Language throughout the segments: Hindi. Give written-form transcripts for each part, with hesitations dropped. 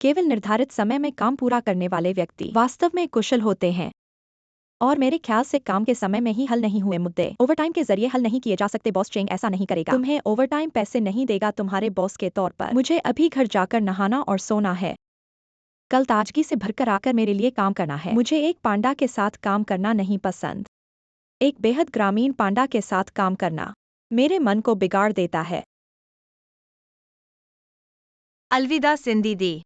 केवल निर्धारित समय में काम पूरा करने वाले व्यक्ति वास्तव में कुशल होते हैं और मेरे ख्याल से काम के समय में ही हल नहीं हुए मुद्दे ओवरटाइम के जरिए हल नहीं किए जा सकते। बॉस चेंग ऐसा नहीं करेगा, तुम्हें ओवरटाइम पैसे नहीं देगा तुम्हारे बॉस के तौर पर। मुझे अभी घर जाकर नहाना और सोना है। कल ताजगी से भरकर आकर मेरे लिए काम करना है। मुझे एक पांडा के साथ काम करना नहीं पसंद। एक बेहद ग्रामीण पांडा के साथ काम करना मेरे मन को बिगाड़ देता है। अलविदा सिंधी दी।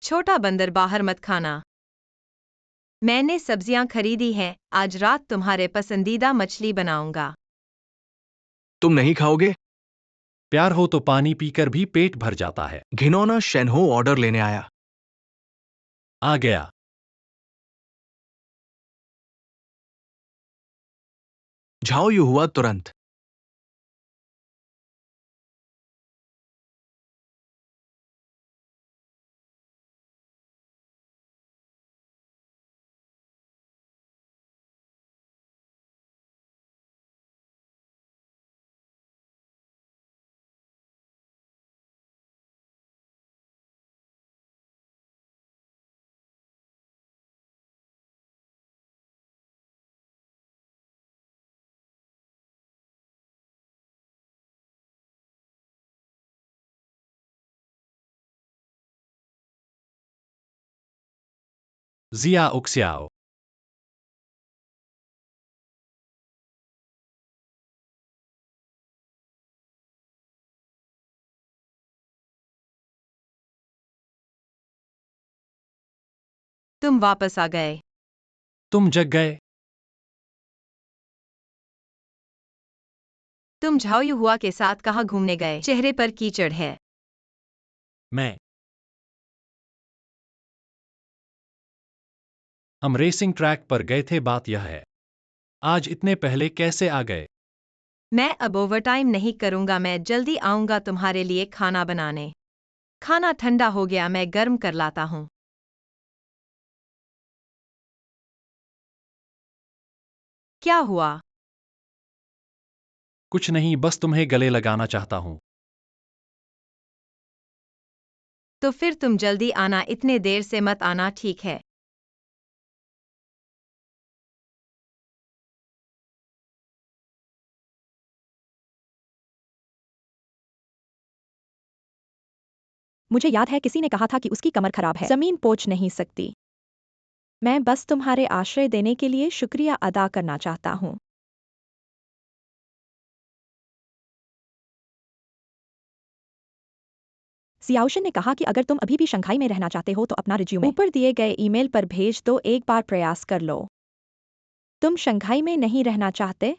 छोटा बंदर बाहर मत खाना। मैंने सब्जियां खरीदी हैं, आज रात तुम्हारे पसंदीदा मछली बनाऊंगा। तुम नहीं खाओगे? प्यार हो तो पानी पीकर भी पेट भर जाता है। घिनौना शेनहो ऑर्डर लेने आया। आ गया। झाओ यू हुआ तुरंत। जिया उक्स्याओ। तुम वापस आ गए। तुम जग गए। तुम झाओ हुआ के साथ कहाँ घूमने गए? चेहरे पर कीचड़ है। मैं। हम रेसिंग ट्रैक पर गए थे। बात यह है, आज इतने पहले कैसे आ गए? मैं अब ओवरटाइम नहीं करूंगा, मैं जल्दी आऊंगा तुम्हारे लिए खाना बनाने। खाना ठंडा हो गया, मैं गर्म कर लाता हूँ। क्या हुआ? कुछ नहीं, बस तुम्हें गले लगाना चाहता हूं। तो फिर तुम जल्दी आना, इतने देर से मत आना, ठीक है? मुझे याद है किसी ने कहा था कि उसकी कमर खराब है, जमीन पोंछ नहीं सकती। मैं बस तुम्हारे आश्रय देने के लिए शुक्रिया अदा करना चाहता हूँ। सियाओशन ने कहा कि अगर तुम अभी भी शंघाई में रहना चाहते हो तो अपना रिज्यूमे ऊपर दिए गए ईमेल पर भेज दो, एक बार प्रयास कर लो। तुम शंघाई में नहीं रहना चाहते?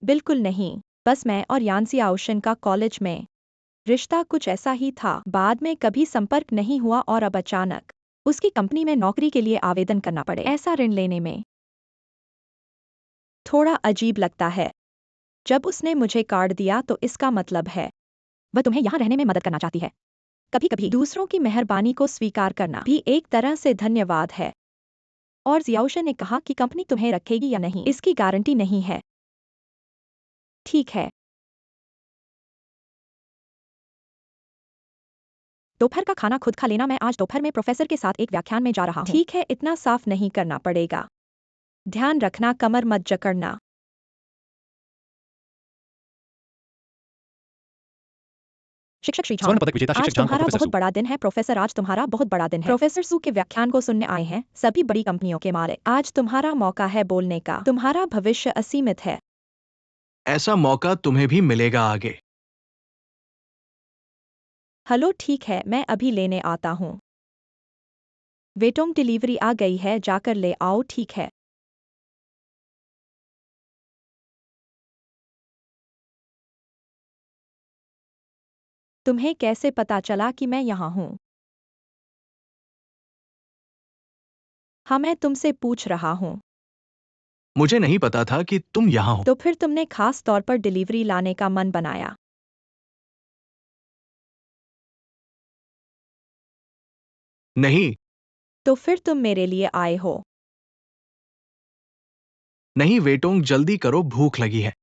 बिल्कुल नहीं, बस मैं और यान सियाओशन का कॉलेज में रिश्ता कुछ ऐसा ही था। बाद में कभी संपर्क नहीं हुआ और अब अचानक उसकी कंपनी में नौकरी के लिए आवेदन करना पड़े। ऐसा ऋण लेने में थोड़ा अजीब लगता है। जब उसने मुझे कार्ड दिया तो इसका मतलब है वह तुम्हें यहाँ रहने में मदद करना चाहती है। कभी कभी दूसरों की मेहरबानी को स्वीकार करना भी एक तरह से धन्यवाद है। और जियाओशन ने कहा कि कंपनी तुम्हें रखेगी या नहीं इसकी गारंटी नहीं है। ठीक है। दोपहर का खाना खुद खा लेना। मैं आज दोपहर में प्रोफेसर के साथ एक व्याख्यान में जा रहा हूँ। ठीक है, इतना साफ नहीं करना पड़ेगा। ध्यान रखना, कमर मत जकड़ना। शिक्षक श्री झांग, स्वर्ण पदक विजेता आज शिक्षक झांग और तुम्हारा प्रोफेसर बहुत सू। बड़ा दिन है। प्रोफेसर, आज तुम्हारा बहुत बड़ा दिन है। प्रोफेसर सू के व्याख्यान को सुनने आए हैं सभी बड़ी कंपनियों के मालिक। आज तुम्हारा मौका है बोलने का। तुम्हारा भविष्य असीमित है। ऐसा मौका तुम्हें भी मिलेगा आगे। हेलो, ठीक है, मैं अभी लेने आता हूँ। वेटोंग डिलीवरी आ गई है, जाकर ले आओ। ठीक है। तुम्हें कैसे पता चला कि मैं यहाँ हूँ? हाँ, मैं तुमसे पूछ रहा हूँ। मुझे नहीं पता था कि तुम यहाँ हो। तो फिर तुमने खास तौर पर डिलीवरी लाने का मन बनाया। नहीं, तो फिर तुम मेरे लिए आए हो। नहीं वेटोंग, जल्दी करो, भूख लगी है।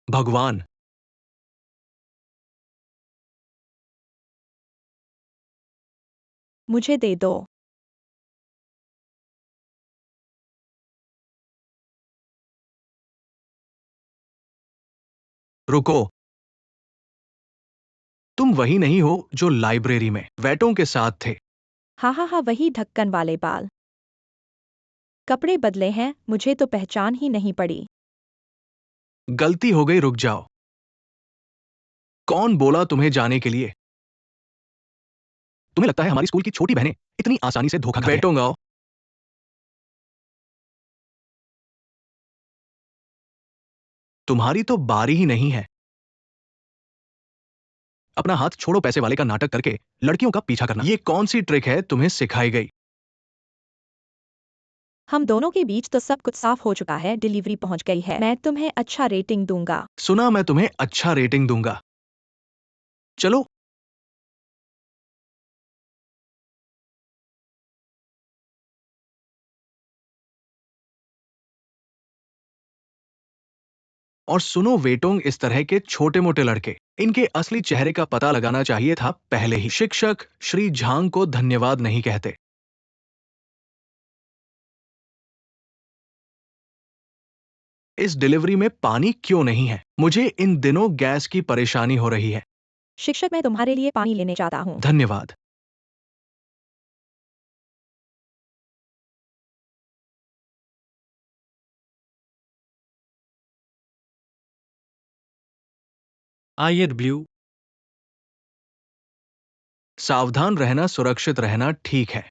भगवान! मुझे दे दो। रुको, तुम वही नहीं हो जो लाइब्रेरी में वेटों के साथ थे। हाँ हाँ हाँ, वही ढक्कन वाले बाल। कपड़े बदले हैं, मुझे तो पहचान ही नहीं पड़ी। गलती हो गई, रुक जाओ। कौन बोला तुम्हें जाने के लिए? तुम्हें लगता है हमारी स्कूल की छोटी बहनें इतनी आसानी से धोखा खाती हैं? वेटोंग आओ। तुम्हारी तो बारी ही नहीं है। अपना हाथ छोड़ो, पैसे वाले का नाटक करके लड़कियों का पीछा करना। ये कौन सी ट्रिक है तुम्हें सिखाई गई? हम दोनों के बीच तो सब कुछ साफ हो चुका है, डिलीवरी पहुंच गई है। मैं तुम्हें अच्छा रेटिंग दूंगा। सुना, मैं तुम्हें अच्छा रेटिंग दूंगा। चलो। और सुनो वेटोंग, इस तरह के छोटे मोटे लड़के, इनके असली चेहरे का पता लगाना चाहिए था पहले ही। शिक्षक श्री झांग को धन्यवाद नहीं कहते। इस डिलीवरी में पानी क्यों नहीं है? मुझे इन दिनों गैस की परेशानी हो रही है। शिक्षक, मैं तुम्हारे लिए पानी लेने जाता हूँ। धन्यवाद। आइए ब्लू। सावधान रहना, सुरक्षित रहना, ठीक है।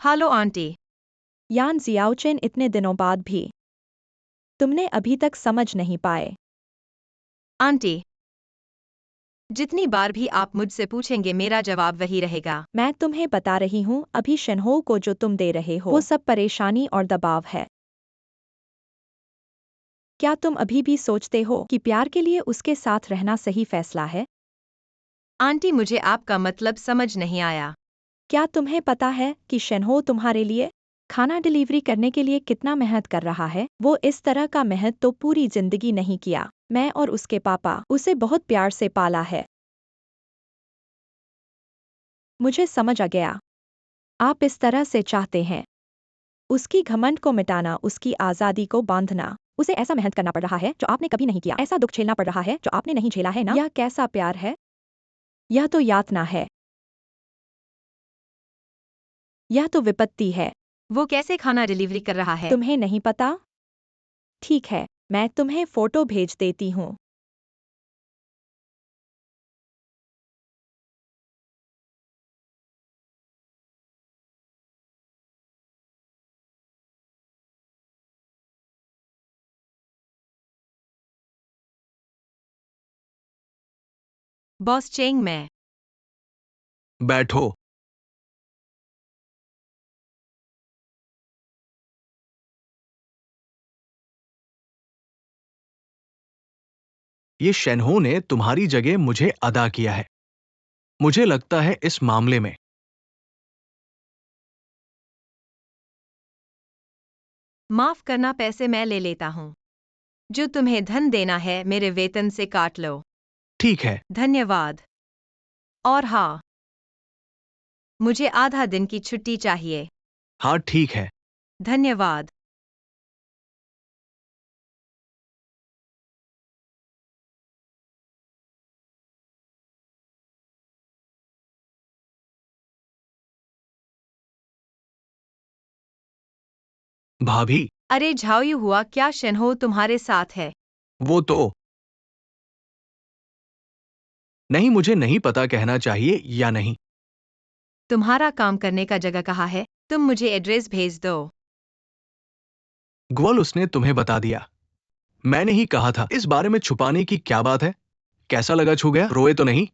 Hello aunty. यान जियाओचेन, इतने दिनों बाद भी तुमने अभी तक समझ नहीं पाए। आंटी, जितनी बार भी आप मुझसे पूछेंगे मेरा जवाब वही रहेगा। मैं तुम्हें बता रही हूँ, अभी शनहो को जो तुम दे रहे हो वो सब परेशानी और दबाव है। क्या तुम अभी भी सोचते हो कि प्यार के लिए उसके साथ रहना सही फैसला है? आंटी, मुझे आपका मतलब समझ नहीं आया। क्या तुम्हें पता है कि शनहो तुम्हारे लिए खाना डिलीवरी करने के लिए कितना मेहनत कर रहा है? वो इस तरह का मेहनत तो पूरी जिंदगी नहीं किया। मैं और उसके पापा उसे बहुत प्यार से पाला है। मुझे समझ आ गया। आप इस तरह से चाहते हैं उसकी घमंड को मिटाना, उसकी आज़ादी को बांधना। उसे ऐसा मेहनत करना पड़ रहा है जो आपने कभी नहीं किया, ऐसा दुख झेलना पड़ रहा है जो आपने नहीं झेला है ना? यह कैसा प्यार है? यह तो यातना है। यह तो विपत्ति है। वो कैसे खाना डिलीवरी कर रहा है? तुम्हें नहीं पता? ठीक है, मैं तुम्हें फोटो भेज देती हूँ। बॉस चेंग, मैं बैठो। ये शेनहो ने तुम्हारी जगह मुझे अदा किया है। मुझे लगता है इस मामले में माफ करना, पैसे मैं ले लेता हूँ। जो तुम्हें धन देना है मेरे वेतन से काट लो। ठीक है। धन्यवाद। और हाँ, मुझे आधा दिन की छुट्टी चाहिए। हाँ ठीक है। धन्यवाद। भाभी, अरे झाओयू हुआ, क्या शेनहो तुम्हारे साथ है? वो तो नहीं, मुझे नहीं पता कहना चाहिए या नहीं। तुम्हारा काम करने का जगह कहाँ है? तुम मुझे एड्रेस भेज दो। ग्वल, उसने तुम्हें बता दिया। मैंने ही कहा था, इस बारे में छुपाने की क्या बात है? कैसा लगा छू गया? रोए तो नहीं?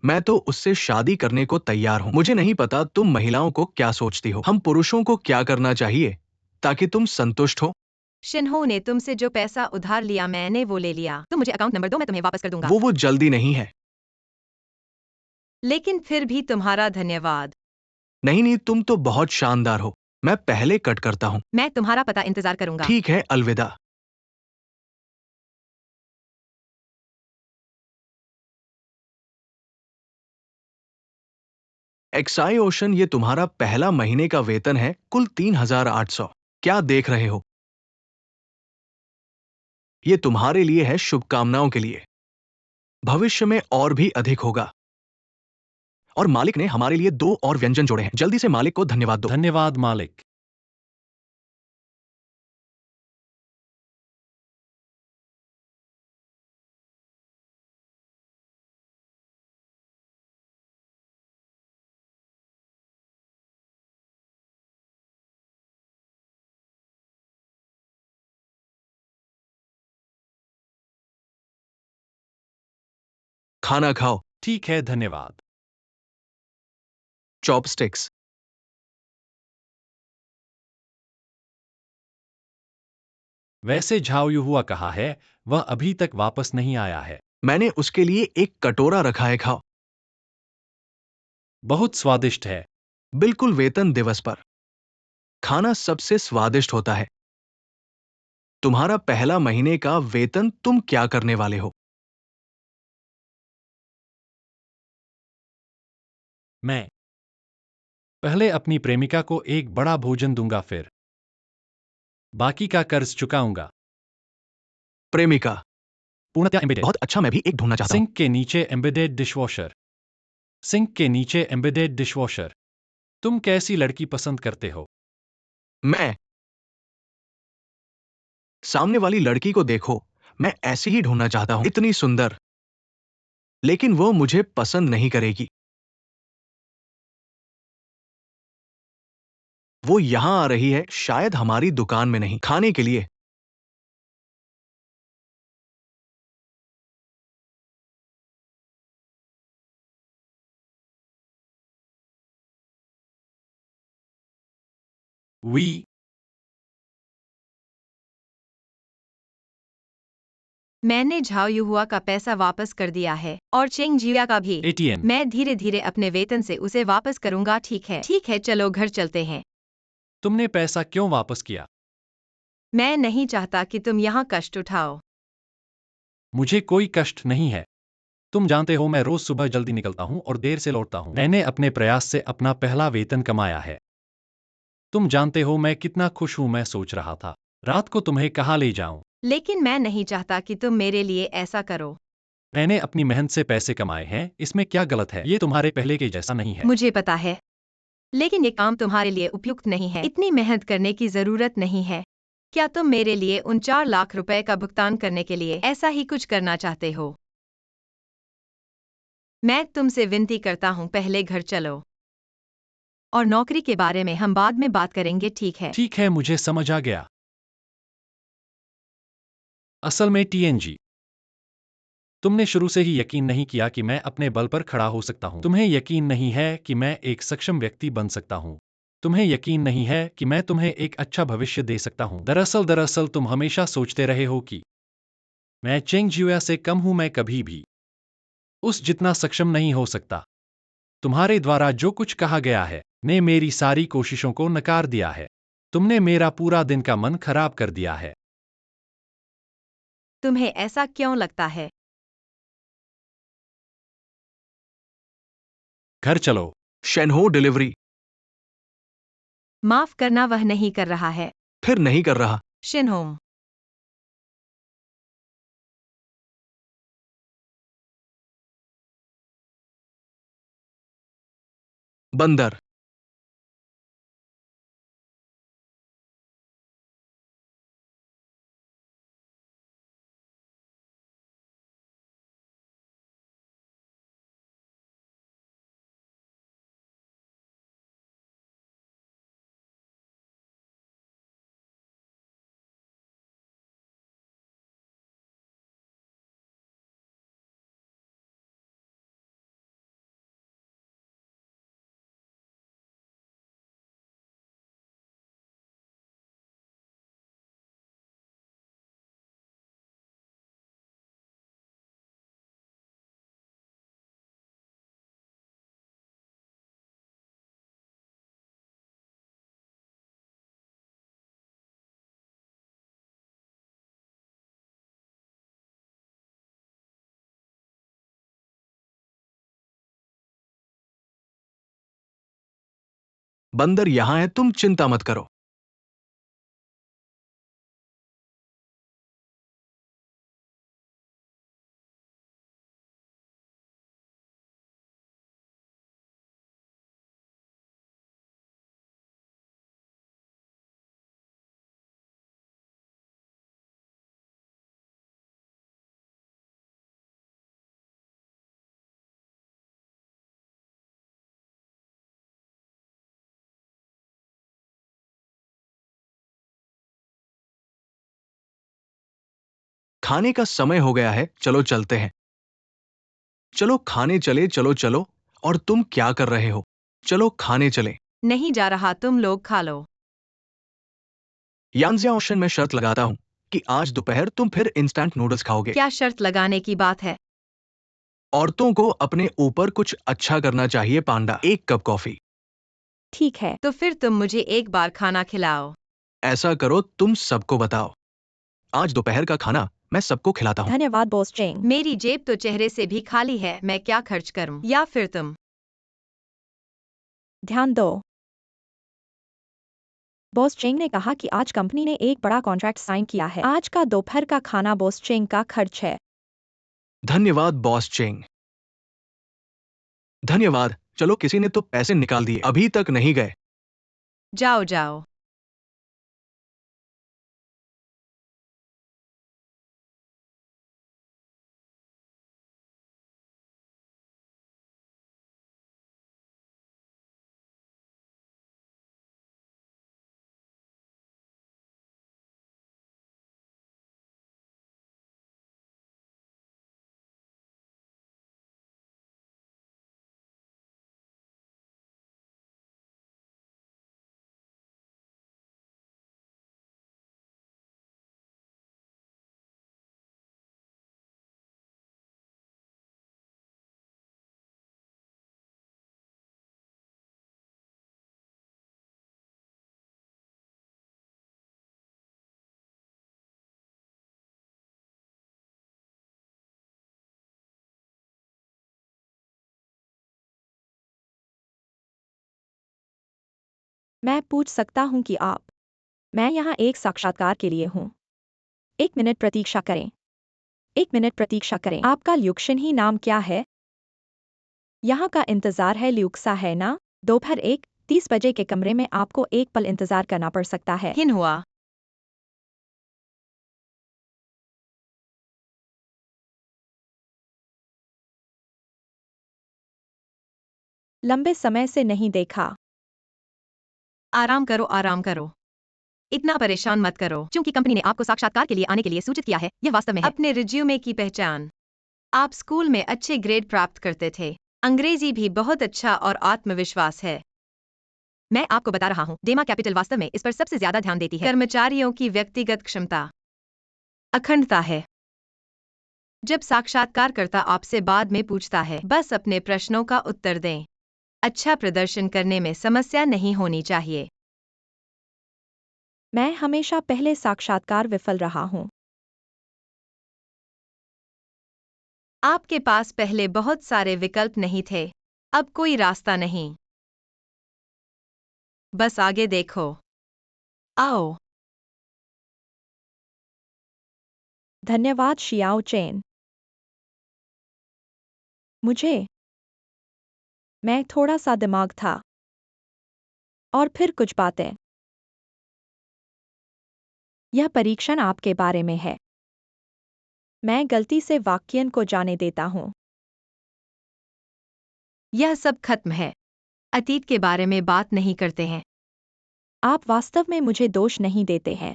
मैं तो उससे शादी करने को तैयार हूं। मुझे नहीं पता तुम महिलाओं को क्या सोचती हो। हम पुरुषों को क्या करना चाहिए ताकि तुम संतुष्ट हो? शिन्हो ने तुमसे जो पैसा उधार लिया मैंने वो ले लिया। तुम मुझे अकाउंट नंबर दो, मैं तुम्हें वापस कर दूंगा। वो जल्दी नहीं है। लेकिन फिर भी तुम्हारा धन्यवाद। नहीं नहीं, तुम तो बहुत शानदार हो। मैं पहले कट करता हूँ। मैं तुम्हारा पता इंतजार करूंगा। ठीक है, अलविदा। एक्साई ओशन, ये तुम्हारा पहला महीने का वेतन है, कुल 3,800। क्या देख रहे हो? ये तुम्हारे लिए है, शुभकामनाओं के लिए। भविष्य में और भी अधिक होगा। और मालिक ने हमारे लिए 2 और व्यंजन जोड़े हैं। जल्दी से मालिक को धन्यवाद दो। धन्यवाद मालिक। खाना खाओ। ठीक है, धन्यवाद। चॉपस्टिक्स। वैसे झाओयू हुआ कहाँ है? वह अभी तक वापस नहीं आया है। मैंने उसके लिए एक कटोरा रखा है, खाओ। बहुत स्वादिष्ट है। बिल्कुल, वेतन दिवस पर खाना सबसे स्वादिष्ट होता है। तुम्हारा पहला महीने का वेतन, तुम क्या करने वाले हो? मैं पहले अपनी प्रेमिका को एक बड़ा भोजन दूंगा, फिर बाकी का कर्ज चुकाऊंगा। प्रेमिका। पूर्णतया एम्बेडेड। बहुत अच्छा, मैं भी एक ढूंढना चाहता हूं। सिंक के नीचे एम्बेडेड डिशवॉशर। सिंक के नीचे एम्बेडेड डिशवॉशर। तुम कैसी लड़की पसंद करते हो? मैं सामने वाली लड़की को देखो, मैं ऐसी ही ढूंढना चाहता हूं, इतनी सुंदर। लेकिन वो मुझे पसंद नहीं करेगी। वो यहां आ रही है, शायद हमारी दुकान में नहीं, खाने के लिए। वी मैंने झाओयू हुआ का पैसा वापस कर दिया है और चेंग जिया का भी। एटीएम। मैं धीरे धीरे अपने वेतन से उसे वापस करूंगा। ठीक है, ठीक है, चलो घर चलते हैं। तुमने पैसा क्यों वापस किया? मैं नहीं चाहता कि तुम यहाँ कष्ट उठाओ। मुझे कोई कष्ट नहीं है। तुम जानते हो मैं रोज सुबह जल्दी निकलता हूं और देर से लौटता हूं। मैंने अपने प्रयास से अपना पहला वेतन कमाया है। तुम जानते हो मैं कितना खुश हूं। मैं सोच रहा था रात को तुम्हें कहाँ ले जाऊं। लेकिन मैं नहीं चाहता कि तुम मेरे लिए ऐसा करो। मैंने अपनी मेहनत से पैसे कमाए हैं, इसमें क्या गलत है? ये तुम्हारे पहले के जैसा नहीं है। मुझे पता है, लेकिन ये काम तुम्हारे लिए उपयुक्त नहीं है। इतनी मेहनत करने की जरूरत नहीं है। क्या तुम मेरे लिए उन 4 लाख रुपए का भुगतान करने के लिए ऐसा ही कुछ करना चाहते हो? मैं तुमसे विनती करता हूँ, पहले घर चलो। और नौकरी के बारे में हम बाद में बात करेंगे, ठीक है? ठीक है, मुझे समझ आ गया। असल में टीएनजी, तुमने शुरू से ही यकीन नहीं किया कि मैं अपने बल पर खड़ा हो सकता हूं। तुम्हें यकीन नहीं है कि मैं एक सक्षम व्यक्ति बन सकता हूं। तुम्हें यकीन नहीं है कि मैं तुम्हें एक अच्छा भविष्य दे सकता हूं। दरअसल तुम हमेशा सोचते रहे हो कि मैं चेंग जिया से कम हूं। मैं कभी भी उस जितना सक्षम नहीं हो सकता। तुम्हारे द्वारा जो कुछ कहा गया है ने मेरी सारी कोशिशों को नकार दिया है। तुमने मेरा पूरा दिन का मन खराब कर दिया है। तुम्हें ऐसा क्यों लगता है? घर चलो। शेनहो डिलीवरी। माफ करना, वह नहीं कर रहा है। फिर नहीं कर रहा। शिनहोम। बंदर। बंदर यहां है, तुम चिंता मत करो। खाने का समय हो गया है, चलो चलते हैं। चलो खाने चले, चलो चलो। और तुम क्या कर रहे हो? चलो खाने चले। नहीं जा रहा, तुम लोग खा लो। यांजिया ओशन में शर्त लगाता हूं कि आज दोपहर तुम फिर इंस्टेंट नूडल्स खाओगे। क्या शर्त लगाने की बात है? औरतों को अपने ऊपर कुछ अच्छा करना चाहिए पांडा। एक कप कॉफी। ठीक है। तो फिर तुम मुझे एक बार खाना खिलाओ। ऐसा करो, तुम सबको बताओ। आज दोपहर का खाना मैं सबको खिलाता हूं। धन्यवाद बॉस चेंग। मेरी जेब तो चेहरे से भी खाली है, मैं क्या खर्च करूं? या फिर तुम? ध्यान दो। बॉस चेंग ने कहा कि आज कंपनी ने एक बड़ा कॉन्ट्रैक्ट साइन किया है। आज का दोपहर का खाना बॉस चेंग का खर्च है। धन्यवाद बॉस चेंग। धन्यवाद। चलो, किसी ने तो पैसे निकाल दिए, अभी तक नहीं गए। जाओ जाओ। मैं पूछ सकता हूँ कि आप। मैं यहाँ एक साक्षात्कार के लिए हूँ। 1 मिनट प्रतीक्षा करें। 1 मिनट प्रतीक्षा करें। आपका ल्यूक्शन ही नाम क्या है? यहाँ का इंतजार है, ल्यूक्सा है ना? दोपहर 1:30 बजे के कमरे में आपको एक पल इंतजार करना पड़ सकता है। हिन हुआ। लंबे समय से नहीं देखा। आराम करो, आराम करो। इतना परेशान मत करो। चूंकि कंपनी ने आपको साक्षात्कार के लिए आने के लिए सूचित किया है, यह वास्तव में है। अपने रिज्यूमे की पहचान। आप स्कूल में अच्छे ग्रेड प्राप्त करते थे। अंग्रेजी भी बहुत अच्छा और आत्मविश्वास है। मैं आपको बता रहा हूँ, डेमा कैपिटल वास्तव में इस पर सबसे ज्यादा ध्यान देती है। कर्मचारियों की व्यक्तिगत क्षमता, अखंडता है। जब साक्षात्कारकर्ता आपसे बाद में पूछता है, बस अपने प्रश्नों का उत्तर दें। अच्छा प्रदर्शन करने में समस्या नहीं होनी चाहिए। मैं हमेशा पहले साक्षात्कार विफल रहा हूँ। आपके पास पहले बहुत सारे विकल्प नहीं थे, अब कोई रास्ता नहीं। बस आगे देखो। आओ। धन्यवाद शियाओ चेन। मैं थोड़ा सा दिमाग था। और फिर कुछ बातें। यह परीक्षण आपके बारे में है। मैं गलती से वाक्यन को जाने देता हूँ। यह सब खत्म है। अतीत के बारे में बात नहीं करते हैं। आप वास्तव में मुझे दोष नहीं देते हैं।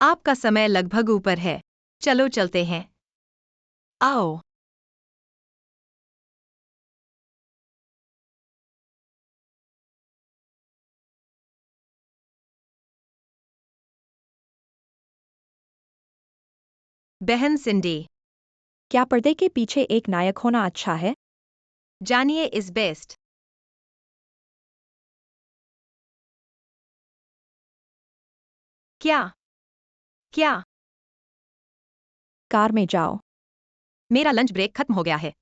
आपका समय लगभग ऊपर है। चलो चलते हैं। आओ। बहन सिंडी, क्या पर्दे के पीछे एक नायक होना अच्छा है? जानिए इज बेस्ट। क्या? क्या? कार में जाओ। मेरा लंच ब्रेक खत्म हो गया है।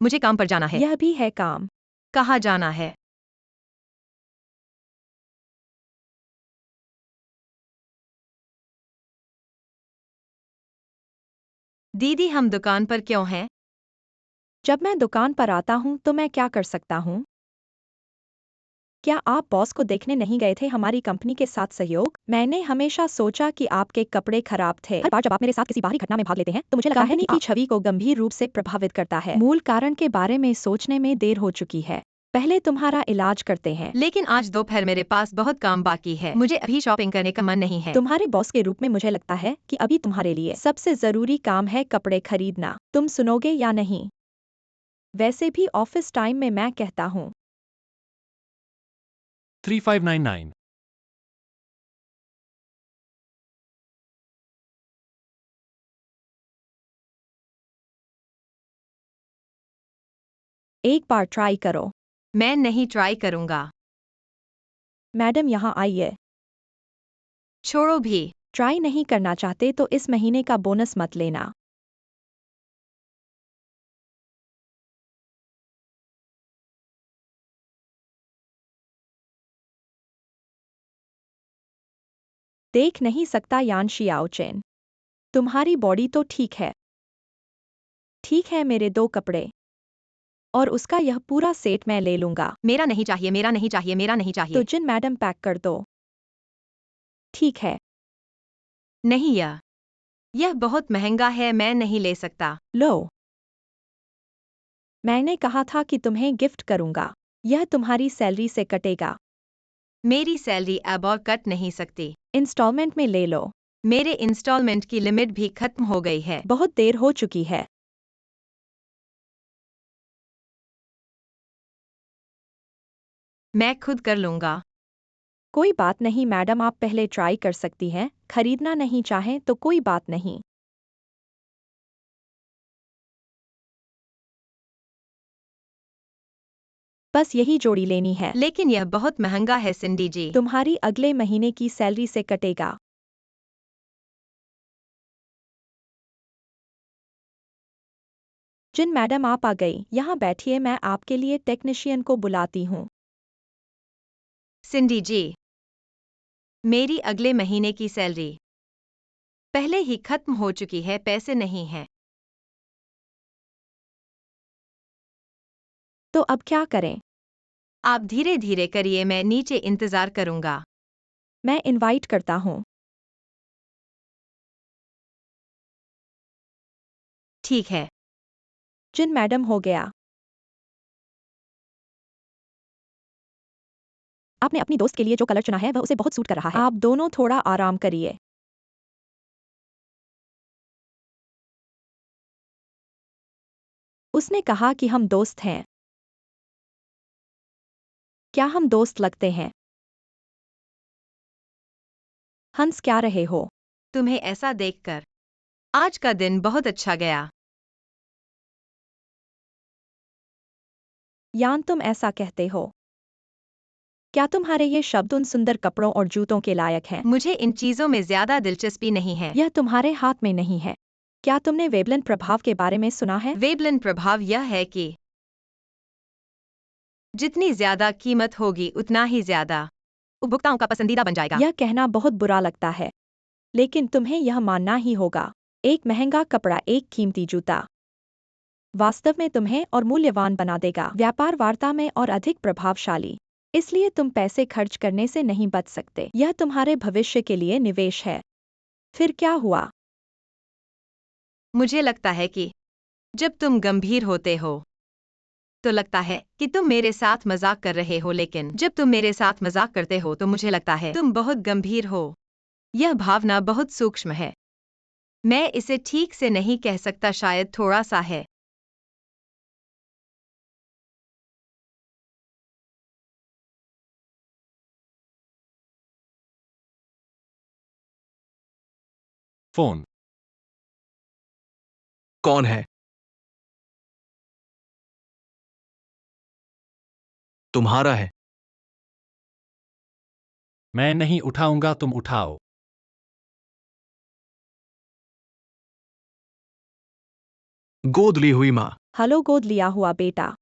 मुझे काम पर जाना है। यह भी है काम। कहाँ जाना है? दीदी, हम दुकान पर क्यों हैं? जब मैं दुकान पर आता हूँ तो मैं क्या कर सकता हूँ? क्या आप बॉस को देखने नहीं गए थे हमारी कंपनी के साथ सहयोग? मैंने हमेशा सोचा कि आपके कपड़े खराब थे। हर बार जब आप मेरे साथ किसी बाहरी घटना में भाग लेते हैं तो मुझे लगता है कि की छवि को गंभीर रूप से प्रभावित करता है। मूल कारण के बारे में सोचने में देर हो चुकी है। पहले तुम्हारा इलाज करते हैं। लेकिन आज दोपहर मेरे पास बहुत काम बाकी है। मुझे अभी शॉपिंग करने का मन नहीं है। तुम्हारे बॉस के रूप में मुझे लगता है कि अभी तुम्हारे लिए सबसे जरूरी काम है कपड़े खरीदना। तुम सुनोगे या नहीं? वैसे भी ऑफिस टाइम में मैं कहता हूँ। 3599. एक बार ट्राई करो। मैं नहीं ट्राई करूंगा। मैडम यहाँ आइए। छोड़ो भी। ट्राई नहीं करना चाहते तो इस महीने का बोनस मत लेना। देख नहीं सकता यान शियाओचेन। तुम्हारी बॉडी तो ठीक है। ठीक है, मेरे 2 कपड़े। और उसका यह पूरा सेट मैं ले लूंगा। मेरा नहीं चाहिए, मेरा नहीं चाहिए, मेरा नहीं तो चाहिए। जिन मैडम पैक कर दो। ठीक है। नहीं, यह बहुत महंगा है, मैं नहीं ले सकता। लो। मैंने कहा था कि तुम्हें गिफ्ट करूंगा। यह तुम्हारी सैलरी से कटेगा। मेरी सैलरी अब और कट नहीं सकती। इंस्टॉलमेंट में ले लो। मेरे इंस्टॉलमेंट की लिमिट भी खत्म हो गई है। बहुत देर हो चुकी है। मैं खुद कर लूंगा। कोई बात नहीं मैडम, आप पहले ट्राई कर सकती हैं। खरीदना नहीं चाहें तो कोई बात नहीं। बस यही जोड़ी लेनी है। लेकिन यह बहुत महंगा है सिंडी जी। तुम्हारी अगले महीने की सैलरी से कटेगा। जिन मैडम आप आ गई, यहाँ बैठिए, मैं आपके लिए टेक्नीशियन को बुलाती हूँ। सिंडी जी, मेरी अगले महीने की सैलरी पहले ही खत्म हो चुकी है, पैसे नहीं हैं। तो अब क्या करें? आप धीरे धीरे करिए, मैं नीचे इंतजार करूंगा। मैं इनवाइट करता हूँ। ठीक है। जिन मैडम हो गया। आपने अपनी दोस्त के लिए जो कलर चुना है वह उसे बहुत सूट कर रहा है। आप दोनों थोड़ा आराम करिए। उसने कहा कि हम दोस्त हैं। क्या हम दोस्त लगते हैं? हंस क्या रहे हो? तुम्हें ऐसा देखकर आज का दिन बहुत अच्छा गया। यान तुम ऐसा कहते हो। क्या तुम्हारे ये शब्द उन सुंदर कपड़ों और जूतों के लायक हैं? मुझे इन चीजों में ज्यादा दिलचस्पी नहीं है। यह तुम्हारे हाथ में नहीं है। क्या तुमने वेवलेंथ प्रभाव के बारे में सुना है? वेवलेंथ प्रभाव यह है कि जितनी ज्यादा कीमत होगी उतना ही ज्यादा उपभोक्ताओं का पसंदीदा बन जाएगा। यह कहना बहुत बुरा लगता है, लेकिन तुम्हें यह मानना ही होगा। एक महंगा कपड़ा, एक कीमती जूता वास्तव में तुम्हें और मूल्यवान बना देगा, व्यापार वार्ता में और अधिक प्रभावशाली। इसलिए तुम पैसे खर्च करने से नहीं बच सकते। यह तुम्हारे भविष्य के लिए निवेश है। फिर क्या हुआ? मुझे लगता है कि जब तुम गंभीर होते हो तो लगता है कि तुम मेरे साथ मजाक कर रहे हो, लेकिन जब तुम मेरे साथ मजाक करते हो तो मुझे लगता है तुम बहुत गंभीर हो। यह भावना बहुत सूक्ष्म है। मैं इसे ठीक से नहीं कह सकता, शायद थोड़ा सा है। फोन। कौन है? तुम्हारा है। मैं नहीं उठाऊंगा, तुम उठाओ। गोद ली हुई माँ। हेलो गोद लिया हुआ बेटा।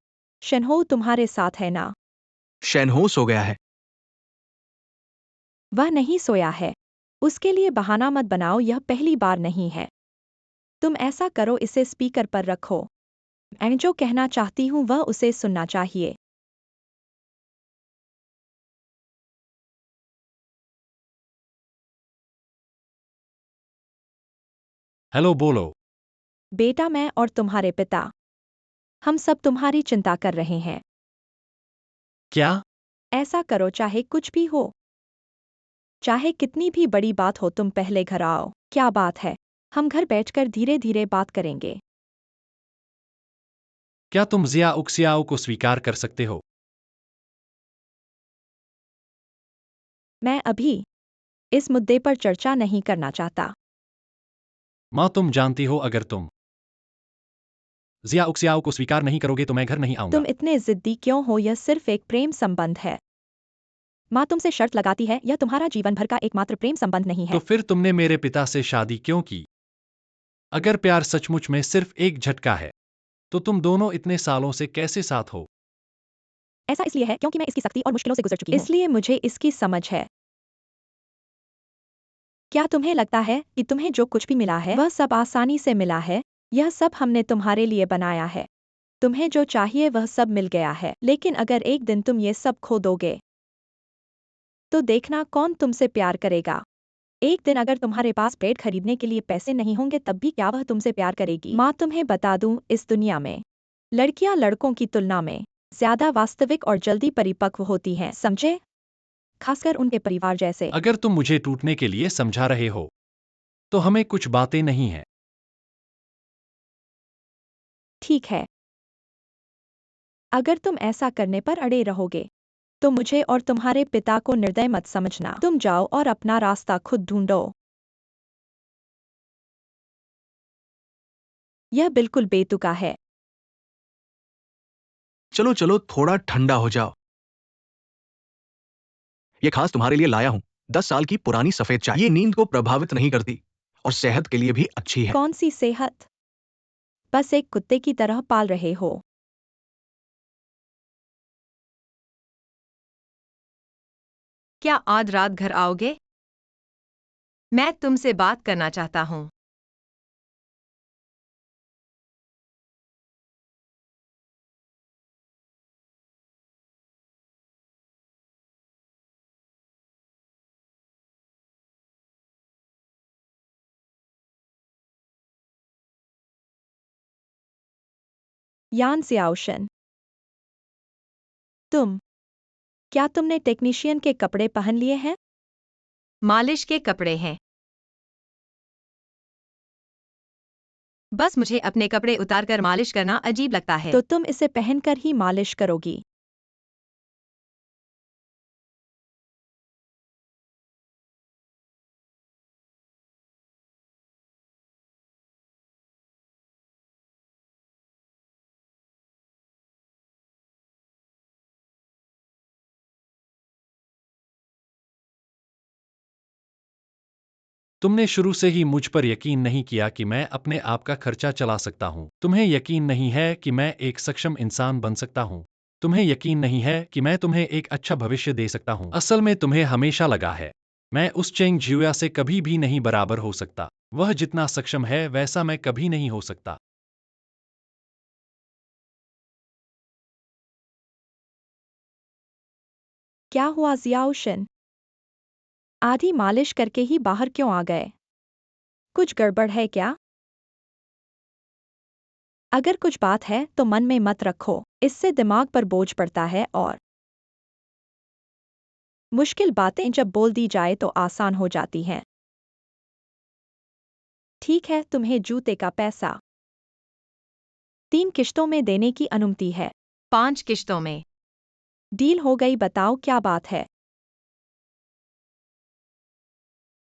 शनहो तुम्हारे साथ है ना? शैनहो सो गया है। वह नहीं सोया है। उसके लिए बहाना मत बनाओ, यह पहली बार नहीं है। तुम ऐसा करो, इसे स्पीकर पर रखो। मैं जो कहना चाहती हूँ वह उसे सुनना चाहिए। हेलो बोलो। बेटा, मैं और तुम्हारे पिता, हम सब तुम्हारी चिंता कर रहे हैं। क्या? ऐसा करो, चाहे कुछ भी हो, चाहे कितनी भी बड़ी बात हो, तुम पहले घर आओ। क्या बात है? हम घर बैठकर धीरे धीरे बात करेंगे। क्या तुम जिया उक्सियाओ को स्वीकार कर सकते हो? मैं अभी इस मुद्दे पर चर्चा नहीं करना चाहता। माँ, तुम जानती हो, अगर तुम जिया उक्सियाओ को स्वीकार नहीं करोगे तो मैं घर नहीं आऊंगा। तुम इतने जिद्दी क्यों हो? यह सिर्फ एक प्रेम संबंध है। माँ तुमसे शर्त लगाती है, यह तुम्हारा जीवन भर का एकमात्र प्रेम संबंध नहीं तो है। फिर तुमने मेरे पिता से शादी क्यों की? अगर प्यार सचमुच में सिर्फ एक झटका है, तो तुम दोनों इतने सालों से कैसे साथ हो? ऐसा इसलिए है क्योंकि मैं इसकी सख्ती और मुश्किलों से गुजर चुकी हूँ, इसलिए मुझे इसकी समझ है। क्या तुम्हें लगता है कि तुम्हें जो कुछ भी मिला है वह सब आसानी से मिला है? यह सब हमने तुम्हारे लिए बनाया है। तुम्हें जो चाहिए वह सब मिल गया है, लेकिन अगर एक दिन तुम ये सब खो दोगे तो देखना कौन तुमसे प्यार करेगा। एक दिन अगर तुम्हारे पास ब्रेड खरीदने के लिए पैसे नहीं होंगे, तब भी क्या वह तुमसे प्यार करेगी? माँ तुम्हें बता दूं, इस दुनिया में लड़कियां लड़कों की तुलना में ज्यादा वास्तविक और जल्दी परिपक्व होती हैं, समझे? खासकर उनके परिवार जैसे। अगर तुम मुझे टूटने के लिए समझा रहे हो, तो हमें कुछ बातें नहीं हैं। ठीक है, अगर तुम ऐसा करने पर अड़े रहोगे तो मुझे और तुम्हारे पिता को निर्दय मत समझना। तुम जाओ और अपना रास्ता खुद ढूंढो। यह बिल्कुल बेतुका है। चलो चलो, थोड़ा ठंडा हो जाओ। ये खास तुम्हारे लिए लाया हूं। 10 साल की पुरानी सफेद चाय। ये नींद को प्रभावित नहीं करती और सेहत के लिए भी अच्छी है। कौन सी सेहत? बस एक कुत्ते की तरह पाल रहे हो। क्या आज रात घर आओगे? मैं तुमसे बात करना चाहता हूँ। यान सियाओशन, क्या तुमने टेक्नीशियन के कपड़े पहन लिए हैं? मालिश के कपड़े हैं। बस मुझे अपने कपड़े उतारकर मालिश करना अजीब लगता है। तो तुम इसे पहनकर ही मालिश करोगी। तुमने शुरू से ही मुझ पर यकीन नहीं किया कि मैं अपने आप का खर्चा चला सकता हूँ। तुम्हें यकीन नहीं है कि मैं एक सक्षम इंसान बन सकता हूँ। तुम्हें यकीन नहीं है कि मैं तुम्हें एक अच्छा भविष्य दे सकता हूँ। असल में तुम्हें हमेशा लगा है मैं उस चेंग जिया से कभी भी नहीं बराबर हो सकता। वह जितना सक्षम है वैसा मैं कभी नहीं हो सकता। क्या हुआ जियाउशन? आधी मालिश करके ही बाहर क्यों आ गए? कुछ गड़बड़ है क्या? अगर कुछ बात है तो मन में मत रखो, इससे दिमाग पर बोझ पड़ता है और मुश्किल बातें जब बोल दी जाए तो आसान हो जाती हैं। ठीक है, तुम्हें जूते का पैसा 3 किश्तों में देने की अनुमति है। 5 किश्तों में। डील हो गई, बताओ क्या बात है?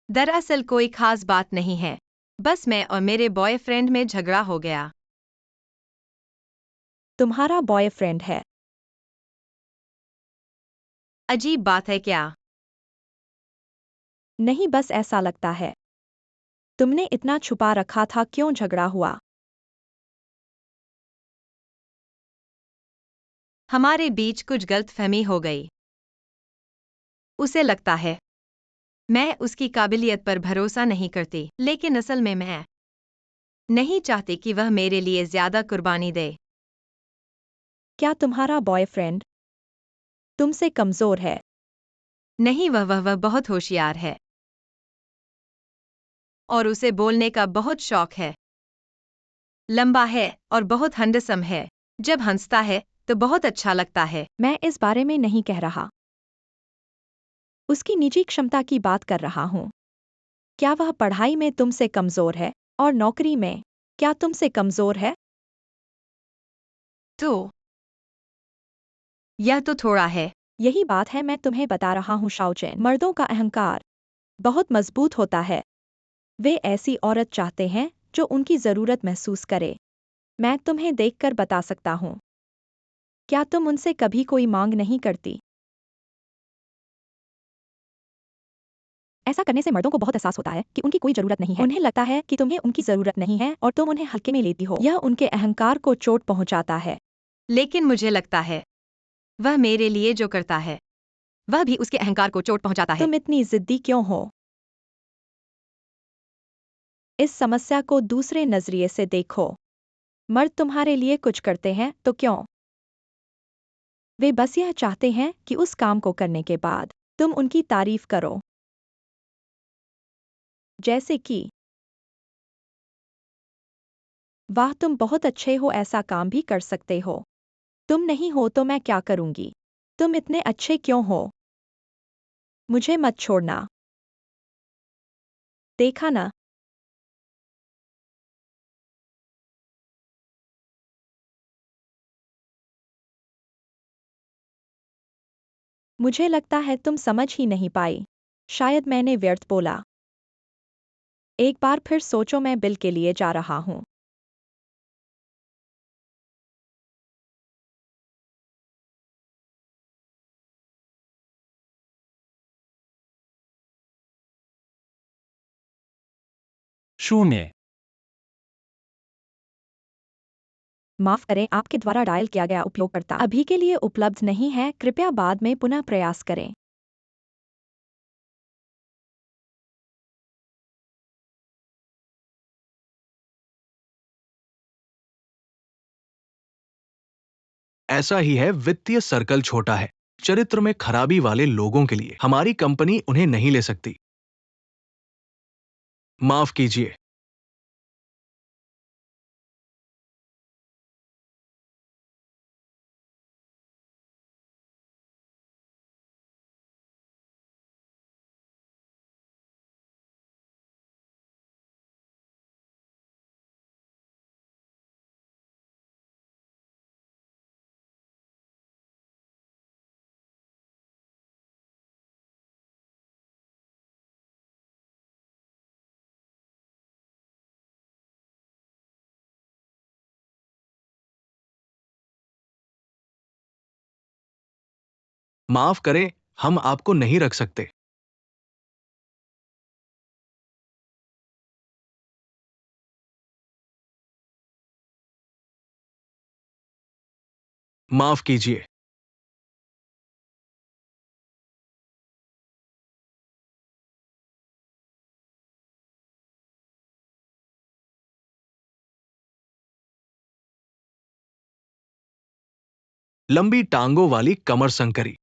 दरअसल कोई खास बात नहीं है। बस मैं और मेरे बॉयफ्रेंड में झगड़ा हो गया। तुम्हारा बॉयफ्रेंड है? अजीब बात है क्या? नहीं, बस ऐसा लगता है। तुमने इतना छुपा रखा था, क्यों झगड़ा हुआ? हमारे बीच कुछ गलतफहमी हो गई। उसे लगता है मैं उसकी काबिलियत पर भरोसा नहीं करती, लेकिन असल में मैं नहीं चाहती कि वह मेरे लिए ज्यादा कुर्बानी दे। क्या तुम्हारा बॉयफ्रेंड तुमसे कमजोर है? नहीं, वह बहुत होशियार है और उसे बोलने का बहुत शौक है। लंबा है और बहुत हैंडसम है। जब हंसता है तो बहुत अच्छा लगता है। मैं इस बारे में नहीं कह रहा, उसकी निजी क्षमता की बात कर रहा हूँ। क्या वह पढ़ाई में तुमसे कमजोर है और नौकरी में क्या तुमसे कमजोर है? तो यह तो थोड़ा है। यही बात है, मैं तुम्हें बता रहा हूँ शाओचेन, मर्दों का अहंकार बहुत मजबूत होता है। वे ऐसी औरत चाहते हैं जो उनकी जरूरत महसूस करे। मैं तुम्हें देखकर बता सकता हूँ। क्या तुम उनसे कभी कोई मांग नहीं करती? ऐसा करने से मर्दों को बहुत एहसास होता है कि उनकी कोई जरूरत नहीं है। उन्हें लगता है कि तुम्हें उनकी जरूरत नहीं है और तुम उन्हें हल्के में लेती हो। यह उनके अहंकार को चोट पहुंचाता है। लेकिन मुझे लगता है वह मेरे लिए जो करता है वह भी उसके अहंकार को चोट पहुंचाता है। तुम इतनी जिद्दी क्यों हो? इस समस्या को दूसरे नजरिए से देखो। मर्द तुम्हारे लिए कुछ करते हैं तो क्यों? वे बस यह चाहते हैं कि उस काम को करने के बाद तुम उनकी तारीफ करो। जैसे कि, वाह तुम बहुत अच्छे हो, ऐसा काम भी कर सकते हो। तुम नहीं हो तो मैं क्या करूंगी? तुम इतने अच्छे क्यों हो? मुझे मत छोड़ना। देखा ना? मुझे लगता है तुम समझ ही नहीं पाई। शायद मैंने व्यर्थ बोला। एक बार फिर सोचो, मैं बिल के लिए जा रहा हूँ। शून्य। माफ करें, आपके द्वारा डायल किया गया उपयोगकर्ता अभी के लिए उपलब्ध नहीं है, कृपया बाद में पुनः प्रयास करें। ऐसा ही है, वित्तीय सर्कल छोटा है। चरित्र में खराबी वाले लोगों के लिए हमारी कंपनी उन्हें नहीं ले सकती। माफ कीजिए। माफ करें, हम आपको नहीं रख सकते। माफ कीजिए। लंबी टांगों वाली कमर संकरी,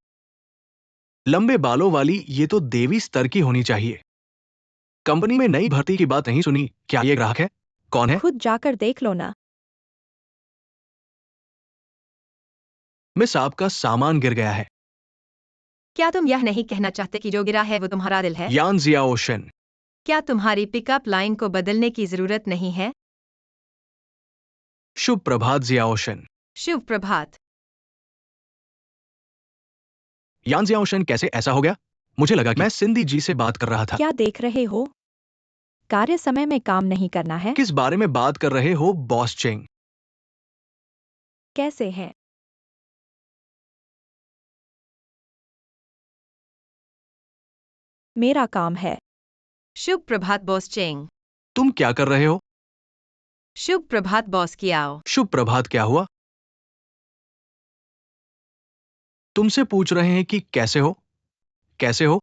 लंबे बालों वाली, ये तो देवी स्तर की होनी चाहिए। कंपनी में नई भर्ती की बात नहीं सुनी? क्या ये ग्राहक है? कौन है? खुद जाकर देख लो ना। मिस, आपका सामान गिर गया है। क्या तुम यह नहीं कहना चाहते कि जो गिरा है वो तुम्हारा दिल है? यान जियाओशन। क्या तुम्हारी पिकअप लाइन को बदलने की जरूरत नहीं है? शुभ प्रभात जियाओशन। शुभ प्रभात। यान जियाओशन, कैसे ऐसा हो गया? मुझे लगा कि मैं सिंधी जी से बात कर रहा था। क्या देख रहे हो? कार्य समय में काम नहीं करना है। किस बारे में बात कर रहे हो बॉस चेंग? कैसे है? मेरा काम है। शुभ प्रभात बॉस चेंग। तुम क्या कर रहे हो? शुभ प्रभात बॉस कियाओ। शुभ प्रभात, क्या हुआ? तुमसे पूछ रहे हैं कि कैसे हो? कैसे हो?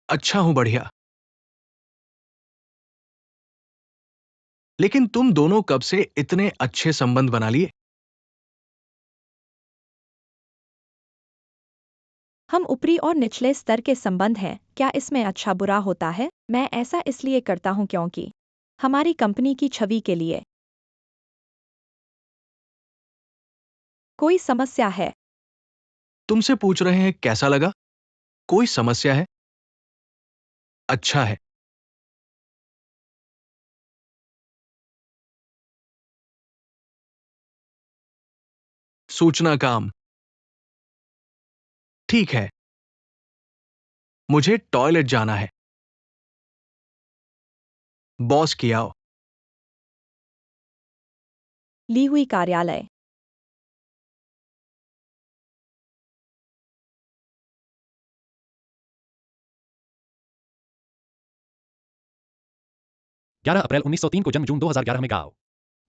अच्छा हूं, बढ़िया। लेकिन तुम दोनों कब से इतने अच्छे संबंध बना लिए? हम ऊपरी और निचले स्तर के संबंध हैं। क्या इसमें अच्छा बुरा होता है? मैं ऐसा इसलिए करता हूं क्योंकि हमारी कंपनी की छवि के लिए। कोई समस्या है? तुमसे पूछ रहे हैं कैसा लगा? कोई समस्या है? अच्छा है। सूचना काम। ठीक है। मुझे टॉयलेट जाना है। बॉस की आओ। ली हुई कार्यालय। ग्यारह अप्रैल 1903 को जन्म, जून 2011 में गांव।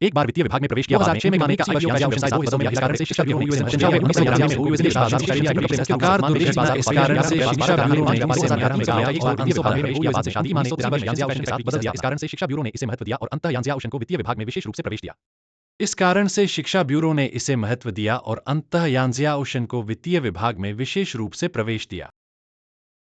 एक बार वित्तीय विभाग में प्रवेश किया। 2006 में कमाने का अध्यक्ष यान जियाओशन के साथ पदों में इस कारण से शिक्षा ब्यूरो ने इसे 1911 में हुए विदेश बाजार में कार दुर्घटना, इस कारण से शिक्षा ब्यूरो ने इसे महत्व दिया और अंततः प्रवेश किया। बाद से शादी माने 1983 में यान जियाओशन के साथ बदल दिया। इस कारण से शिक्षा ब्यूरो ने इसे महत्व दिया और अंततः यान जियाओशन को वित्तीय विभाग में विशेष रूप से प्रवेश दिया। इस कारण से शिक्षा ब्यूरो ने इसे महत्व दिया और अंततः यान जियाओशन को वित्तीय विभाग में विशेष रूप से प्रवेश दिया।